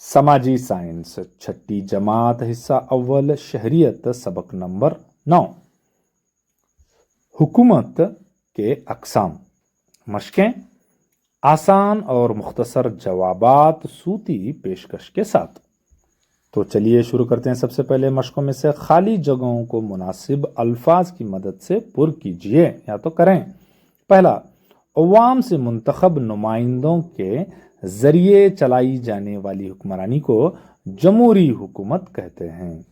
समाजी साइंस छठी जमात हिस्सा अव्वल शहरियत सबक नंबर 9। हुकूमत के अक़साम। मशकें आसान और मुख्तसर जवाबात सूती पेशकश के साथ। तो चलिए शुरू करते हैं। सबसे पहले मशकों में से खाली जगहों को मुनासिब अल्फाज की मदद से पुर कीजिए या तो करें। पहला, अवाम से मुंतखब नुमाइंदों के जरिए चलाई जाने वाली हुक्मरानी को जमहूरी हुकूमत कहते हैं।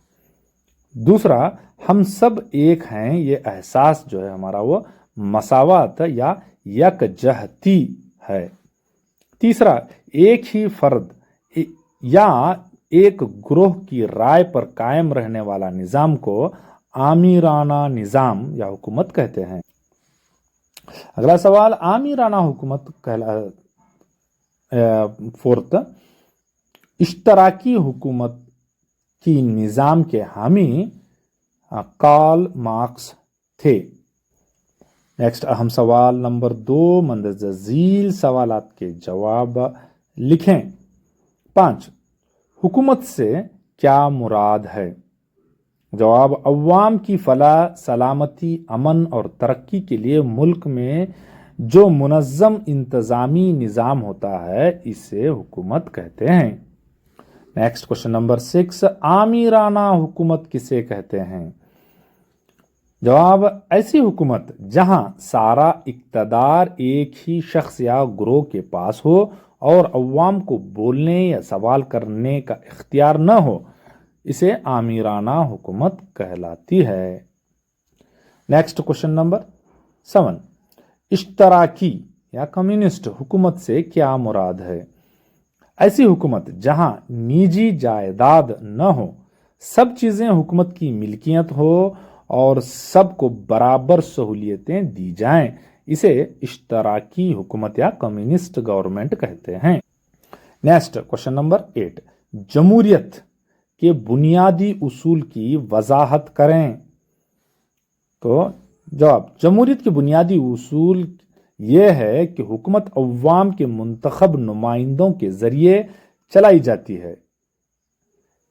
दूसरा, हम सब एक हैं, ये एहसास जो है हमारा वो मसावत या यकजहती है। तीसरा, एक ही फर्द या एक ग्रोह की राय पर कायम रहने वाला निज़ाम को आमिराना निज़ाम या हुकूमत कहते हैं। अगला सवाल, आमिराना हुकूमत फोर्थ, इश्तराकी हुकूमत की निज़ाम के हामी कार्ल मार्क्स थे। नेक्स्ट अहम सवाल नंबर 2, मंदज़ील सवालात के जवाब लिखें। 5, हुकूमत से क्या मुराद है? जवाब, अवाम की फलाह, सलामती, अमन और तरक्की के लिए मुल्क में जो मुनज़्ज़म इंतज़ामी निज़ाम होता है इसे हुकूमत कहते हैं। नेक्स्ट क्वेश्चन नंबर 6, आमिराना हुकूमत किसे कहते हैं? जवाब, ऐसी हुकूमत जहां सारा इक़्तिदार एक ही शख्स या ग्रोह के पास हो और अवाम को बोलने या सवाल करने का इख्तियार न हो, इसे आमिराना हुकूमत कहलाती है। नेक्स्ट क्वेश्चन नंबर 7, इश्तराकी या कम्युनिस्ट हुकूमत से क्या मुराद है? ऐसी हुकूमत जहां निजी जायदाद न हो, सब चीजें हुकूमत की मिल्कियत हो और सबको बराबर सहूलियतें दी जाएं, इसे इश्तराकी हुकूमत या कम्युनिस्ट गवर्नमेंट कहते हैं। नेक्स्ट क्वेश्चन नंबर 8, जमहूरियत के बुनियादी उसूल की वजाहत करें। तो जवाब, जमहूरियत के बुनियादी उसूल यह है कि हुकूमत अवाम के मुंतखब नुमाइंदों के जरिए चलाई जाती है।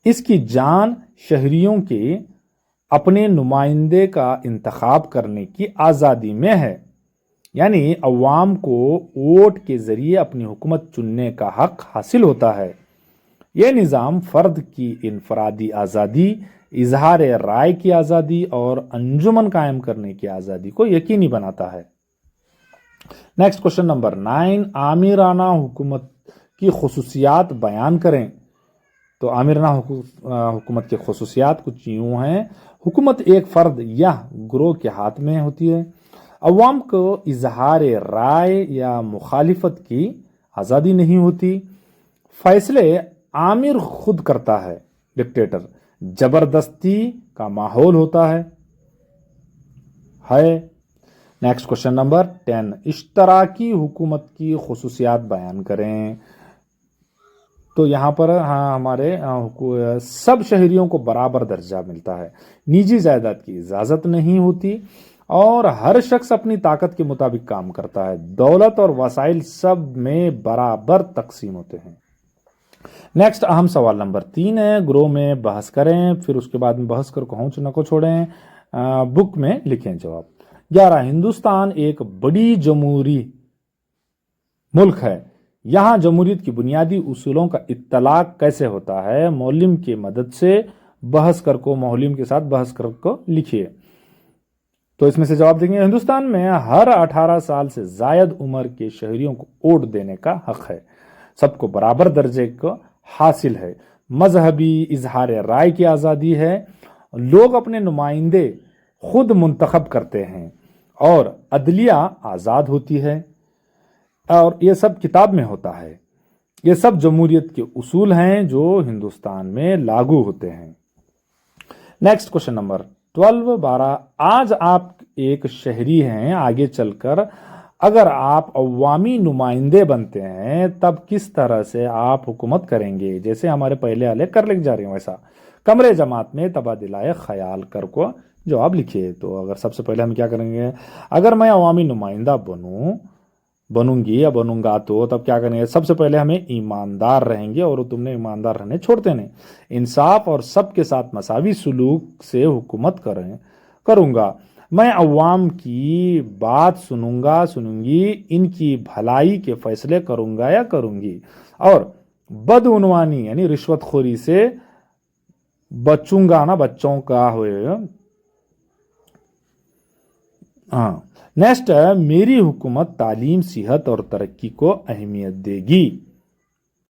इसकी जान शहरियों के अपने नुमाइंदे का इंतखाब करने की आज़ादी में है, यानी अवाम को वोट के जरिए अपनी हुकूमत चुनने का हक हासिल होता है। यह निज़ाम फ़र्द की इनफरादी आज़ादी, इजहार राय की आज़ादी और अंजुमन कायम करने की आज़ादी को यकीनी बनाता है। नेक्स्ट क्वेश्चन नंबर 9, आमिराना हुकूमत की खुसूसियात बयान करें। तो आमिराना हुकूमत की खुसूसियात कुछ यूं हैं। हुकूमत एक फ़र्द या ग्रोह के हाथ में होती है। अवाम को इजहार राय या मुखालिफत की आज़ादी नहीं होती। फैसले आमिर खुद करता है, डिक्टेटर। जबरदस्ती का माहौल होता है। नेक्स्ट क्वेश्चन नंबर 10, इश्तराकी हुकूमत की खुसूसियात बयान करें। तो यहाँ पर हमारे सब शहरियों को बराबर दर्जा मिलता है, निजी जायदाद की इजाज़त नहीं होती और हर शख्स अपनी ताकत के मुताबिक काम करता है। दौलत और वसाइल सब में बराबर तकसीम होते हैं। नेक्स्ट अहम सवाल नंबर 3 है, ग्रोह में बहस करें, फिर उसके बाद में बहस कर कहूँ न को छोड़ें, बुक में लिखें जवाब। 11, हिंदुस्तान एक बड़ी जमहूरी मुल्क है। यहाँ जमहूरियत की बुनियादी उसूलों का इत्तलाक कैसे होता है? मौलिम की मदद से बहस कर को मौलिम के साथ बहस कर को लिखिए। तो इसमें से जवाब देंगे, हिंदुस्तान में हर 18 साल से जायद उम्र के शहरियों को वोट देने का हक है। सबको बराबर दर्जे को हासिल है। मजहबी इजहार राय की आज़ादी है। लोग अपने नुमाइंदे खुद मुंतखब करते हैं और अदलिया आज़ाद होती है और ये सब किताब में होता है। ये सब जमहूरियत के उसूल हैं जो हिंदुस्तान में लागू होते हैं। नेक्स्ट क्वेश्चन नंबर 12 आज आप एक शहरी हैं, आगे चलकर अगर आप अवामी नुमाइंदे बनते हैं तब किस तरह से आप हुकूमत करेंगे? जैसे हमारे पहले वाले कर लिख जा रही हूँ वैसा। कमरे जमात में तबादिलाए ख्याल कर को जवाब लिखिए। तो अगर सबसे पहले हम क्या करेंगे, अगर मैं अवामी नुमाइंदा बनूं बनूंगी या बनूंगा तो तब क्या करेंगे, सबसे पहले हमें ईमानदार रहेंगे और तुमने ईमानदार रहने छोड़ते नहीं। इंसाफ और सबके साथ मसावी सलूक से हुकूमत करूंगा। मैं अवाम की बात सुनूंगी, इनकी भलाई के फैसले करूंगा या करूंगी, और बदउनवानी यानी रिश्वतखोरी से बचूंगा ना, बच्चों का हुए। हाँ, नेक्स्ट है, मेरी हुकूमत तालीम, सेहत और तरक्की को अहमियत देगी।